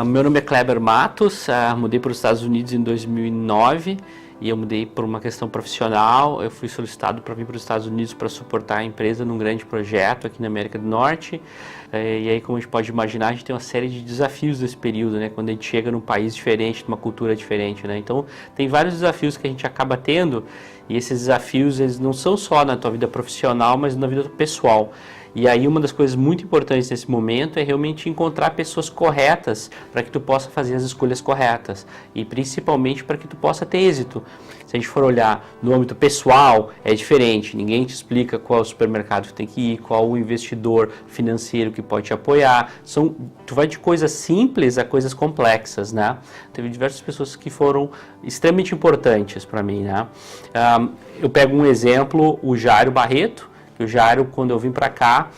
Meu nome é Kleber Matos, mudei para os Estados Unidos em 2009 e eu mudei por uma questão profissional. Eu fui solicitado para vir para os Estados Unidos para suportar a empresa num grande projeto aqui na América do Norte. E aí, como a gente pode imaginar, a gente tem uma série de desafios nesse período, né? Quando a gente chega num país diferente, numa cultura diferente, né? Então, tem vários desafios que a gente acaba tendo, e esses desafios, eles não são só na tua vida profissional, mas na vida pessoal. E aí uma das coisas muito importantes nesse momento é realmente encontrar pessoas corretas para que tu possa fazer as escolhas corretas e principalmente para que tu possa ter êxito. Se a gente for olhar no âmbito pessoal, é diferente, ninguém te explica qual supermercado tu tem que ir, qual o investidor financeiro que pode te apoiar. Tu vai de coisas simples a coisas complexas, né? Teve diversas pessoas que foram extremamente importantes para mim, né? Eu pego um exemplo, o Jairo Barreto. O Jairo, quando eu vim para cá,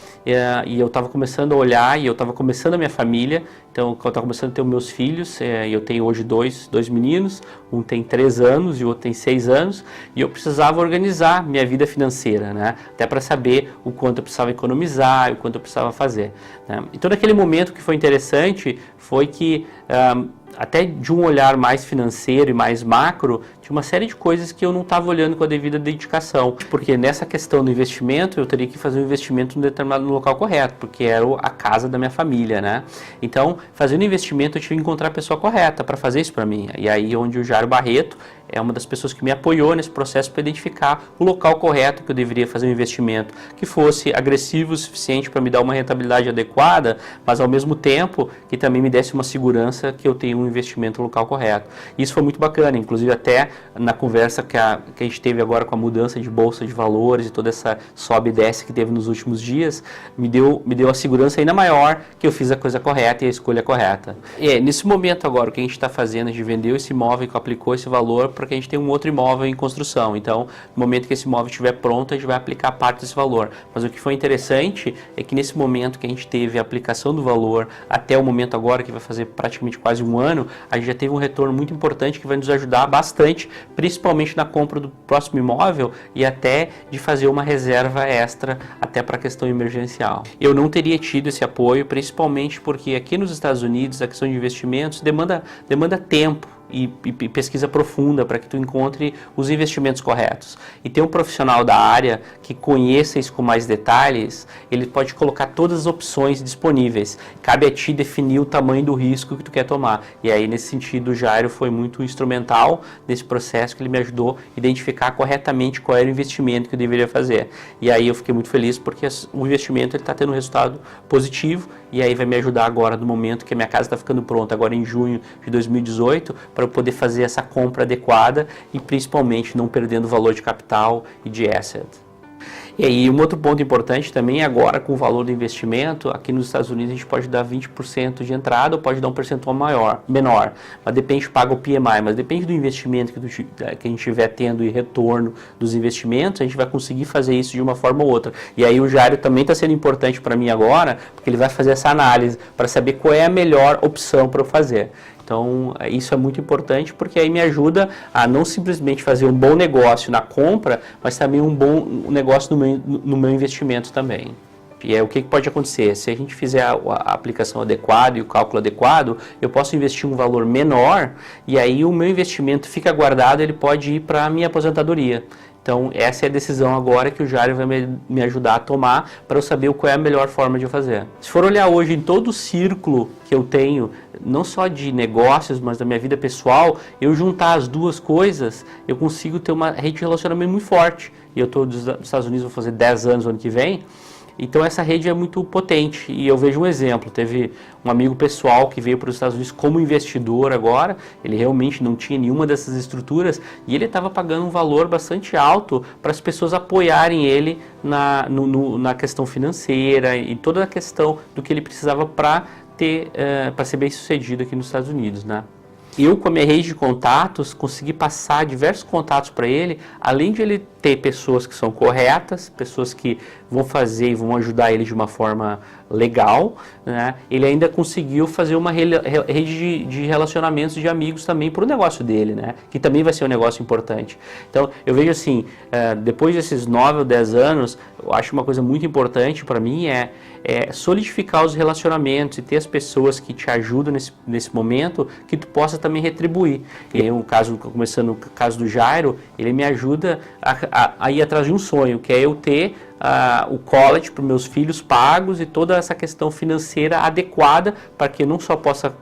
e eu estava começando a olhar, e eu estava começando a minha família, então eu estava começando a ter os meus filhos, e eu tenho hoje dois meninos, um tem 3 anos e o outro tem 6 anos, e eu precisava organizar minha vida financeira, né? Até para saber o quanto eu precisava economizar, o quanto eu precisava fazer, né? Então naquele momento que foi interessante, foi que até de um olhar mais financeiro e mais macro, tinha uma série de coisas que eu não estava olhando com a devida dedicação, porque nessa questão do investimento, eu teria que fazer um investimento no local correto, porque era a casa da minha família, né? Então, fazendo investimento, eu tive que encontrar a pessoa correta para fazer isso para mim. E aí, onde o Jairo Barreto é uma das pessoas que me apoiou nesse processo para identificar o local correto que eu deveria fazer um investimento, que fosse agressivo o suficiente para me dar uma rentabilidade adequada, mas ao mesmo tempo que também me desse uma segurança que eu tenho um investimento no local correto. Isso foi muito bacana, inclusive até na conversa que a gente teve agora com a mudança de bolsa de valores e toda essa sobe e desce que teve nos últimos dias, me deu a segurança ainda maior que eu fiz a coisa correta e a escolha correta. E nesse momento agora, o que a gente está fazendo, a gente vendeu esse imóvel e aplicou esse valor para que a gente tenha um outro imóvel em construção. Então, no momento que esse imóvel estiver pronto, a gente vai aplicar parte desse valor. Mas o que foi interessante é que nesse momento que a gente teve a aplicação do valor, até o momento agora, que vai fazer praticamente quase um ano, a gente já teve um retorno muito importante que vai nos ajudar bastante, principalmente na compra do próximo imóvel e até de fazer uma reserva extra até para a questão emergencial. Eu não teria tido esse apoio, principalmente porque aqui nos Estados Unidos a questão de investimentos demanda tempo e pesquisa profunda para que tu encontre os investimentos corretos. E ter um profissional da área que conheça isso com mais detalhes, ele pode colocar todas as opções disponíveis. Cabe a ti definir o tamanho do risco que tu quer tomar. E aí, nesse sentido, o Jairo foi muito instrumental nesse processo, que ele me ajudou a identificar corretamente qual era o investimento que eu deveria fazer. E aí eu fiquei muito feliz porque o investimento está tendo um resultado positivo, e aí vai me ajudar agora no momento que a minha casa está ficando pronta, agora em junho de 2018, para eu poder fazer essa compra adequada e principalmente não perdendo valor de capital e de asset. E aí, um outro ponto importante também, agora com o valor do investimento, aqui nos Estados Unidos a gente pode dar 20% de entrada ou pode dar um percentual menor, mas depende, paga o PMI, mas depende do investimento que a gente estiver tendo e retorno dos investimentos, a gente vai conseguir fazer isso de uma forma ou outra. E aí o Jairo também está sendo importante para mim agora, porque ele vai fazer essa análise para saber qual é a melhor opção para eu fazer. Então, isso é muito importante porque aí me ajuda a não simplesmente fazer um bom negócio na compra, mas também um bom negócio no meu investimento também. E o que pode acontecer? Se a gente fizer a aplicação adequada e o cálculo adequado, eu posso investir um valor menor e aí o meu investimento fica guardado, ele pode ir para a minha aposentadoria. Então, essa é a decisão agora que o Jairo vai me ajudar a tomar para eu saber qual é a melhor forma de eu fazer. Se for olhar hoje em todo o círculo que eu tenho, não só de negócios, mas da minha vida pessoal, eu juntar as duas coisas, eu consigo ter uma rede de relacionamento muito forte. E eu estou nos Estados Unidos, vou fazer 10 anos no ano que vem. Então essa rede é muito potente e eu vejo um exemplo, teve um amigo pessoal que veio para os Estados Unidos como investidor agora, ele realmente não tinha nenhuma dessas estruturas e ele estava pagando um valor bastante alto para as pessoas apoiarem ele na questão financeira e toda a questão do que ele precisava para ser bem sucedido aqui nos Estados Unidos, né? Eu, com a minha rede de contatos, consegui passar diversos contatos para ele, além de ele ter pessoas que são corretas, pessoas que vão fazer e vão ajudar ele de uma forma legal, né? Ele ainda conseguiu fazer uma rede de relacionamentos de amigos também para o negócio dele, né? Que também vai ser um negócio importante. Então, eu vejo assim, depois desses 9 ou 10 anos, eu acho uma coisa muito importante para mim é solidificar os relacionamentos e ter as pessoas que te ajudam nesse momento, que tu possa também retribuir. E aí, começando o caso do Jairo, ele me ajuda a ir atrás de um sonho, que é eu ter o college para os meus filhos pagos e toda essa questão financeira adequada para que eu não só possa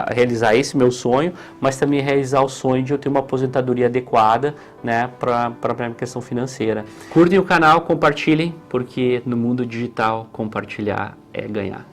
realizar esse meu sonho, mas também realizar o sonho de eu ter uma aposentadoria adequada, né, para a minha questão financeira. Curtem o canal, compartilhem, porque no mundo digital compartilhar é ganhar.